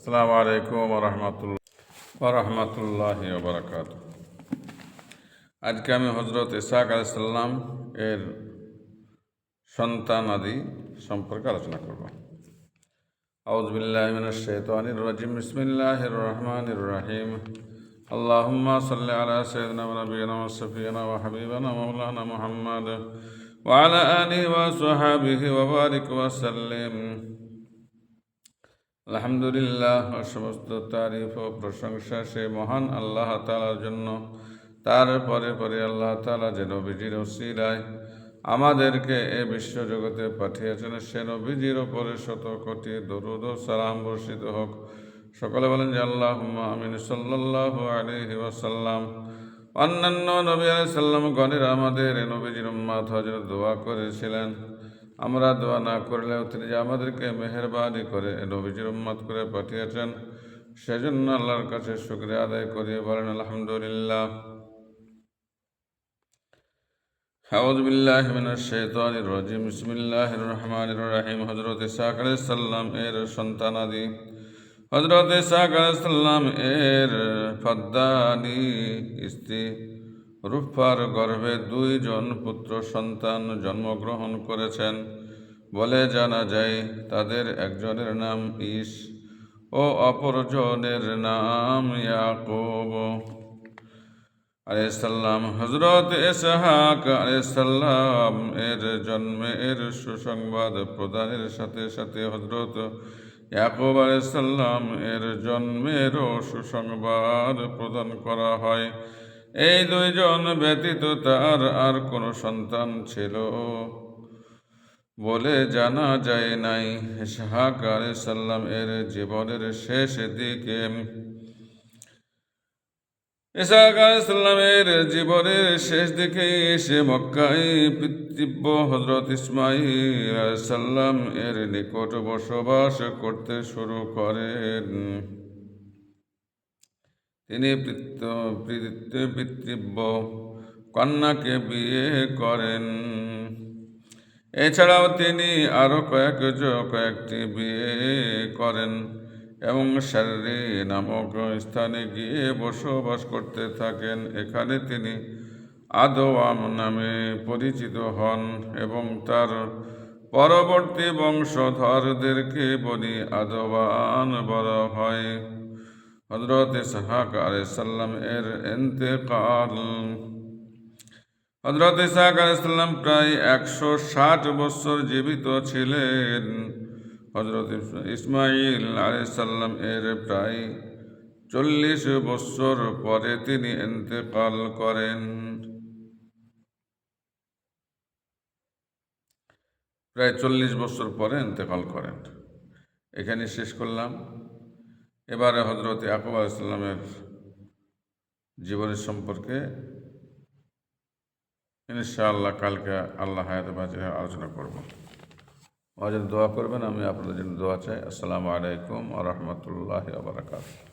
আসসালামু আলাইকুম ওরহমতুল্লাহি ওবরাকাতুহু। আজকে আমি হজরত ইসহাক আলাইহিস সালাম এর সন্তানাদি সম্পর্কে আলোচনা করব। আউযু বিল্লাহি মিনাশ শাইতানির রাজিম। বিসমিল্লাহির রহমানির রহিম। আল্লাহুম্মা সাল্লি আলা সাইয়্যিদিনা ওয়া নাবিয়িনা ওয়া শাফিয়িনা ওয়া হাবিবিনা মাওলানা মুহাম্মদ ওয়া আলা আলিহি ওয়া সাহবিহি ওয়া বারিক ওয়া সাল্লিম। আলহামদুলিল্লাহ, সমস্ত তারিফ ও প্রশংসা সে মহান আল্লাহ তাআলার জন্য। তারপরে আল্লাহ তাআলা যে নবীজির ওসিলায় আমাদেরকে এ বিশ্বজগতে পাঠিয়েছেন, সে নবীজির ওপরে শত কোটি দরুদ ও সালাম বর্ষিত হোক। সকলে বলেন যে আল্লাহুম্মা আমিন। সাল্লাল্লাহু আলাইহি ওয়াসাল্লাম। অন্যান্য নবী আলাইহিস সালাম গণের আমাদের এ নবীজির উম্মত হওয়ার দোয়া করেছিলেন। আমরা দোয়া না করলেও তিনি যে আমাদেরকে মেহেরবানি করে নবীজির উম্মত করে পাঠিয়েছেন, সেজন্য আল্লাহর কাছে শুকরিয়া আদায় করিয়ে বলেন আলহামদুলিল্লাহ। আউযু বিল্লাহি মিনাশ শাইতানির রাজিম। বিসমিল্লাহির রহমানির রহিম। হযরত ইসহাক আলাইহিস সালাম এর সন্তানাদি। হযরত ইসহাক আলাইহিস সালাম এর ফাদ্দানি স্ত্রী রুফার গর্ভে 2 জন পুত্র সন্তান জন্মগ্রহণ করেছেন বলে জানা যায়। তাদের একজনের নাম ঈস ও অপরজনের নাম ইয়াকুব আলাইহিস সালাম। হযরত ইসহাক আলাইহিস সালাম এর জন্মের সুসংবাদ প্রদানের সাথে সাথে হযরত ইয়াকুব আলাইহিস সালাম এর জন্মেরও সুসংবাদ প্রদান করা হয়। এই 2 জন ব্যতীত তার আর কোনো সন্তান ছিল বলে জানা যায় নাই। ইসহাক আলাইহিস সালাম এর জীবনের শেষ দিকে এসে মক্কায় পিতৃব্য হযরত ইসমাঈল আলাইহিস সালাম এর নিকট বসবাস করতে শুরু করেন। তিনি পিতৃব্য কন্যাকে বিয়ে করেন। এছাড়াও তিনি আরও কয়েকটি বিয়ে করেন এবং শাররি নামক স্থানে গিয়ে বসবাস করতে থাকেন। এখানে তিনি আদওয়াম নামে পরিচিত হন এবং তার পরবর্তী বংশধরদেরকে বনি আদওয়ান বলা হয়। হযরত ইসহাক আলাইহিস সালাম এর ইন্তেকাল। হযরত ইসহাক আলাইহিস সালাম প্রায় 160 বছর জীবিত ছিলেন। হযরত ইসমাঈল আলাইহিস সালাম এর প্রায় 40 বছর পরে তিনি ইন্তেকাল করেন। প্রায় 40 বছর পরে ইন্তেকাল করেন। এখানে শেষ করলাম। এবারে হযরত ইয়াকুব আলাইহিস সালামের জীবনের সম্পর্কে ইনশাআল্লাহ কালকে আল্লাহ হায়াতে বাঁচিয়ে আলোচনা করব। আমাদের দোয়া করবেন, আমি আপনাদের জন্য দোয়া চাই। আসসালামু আলাইকুম ওয়া রাহমাতুল্লাহি ওয়া বারাকাতুহু।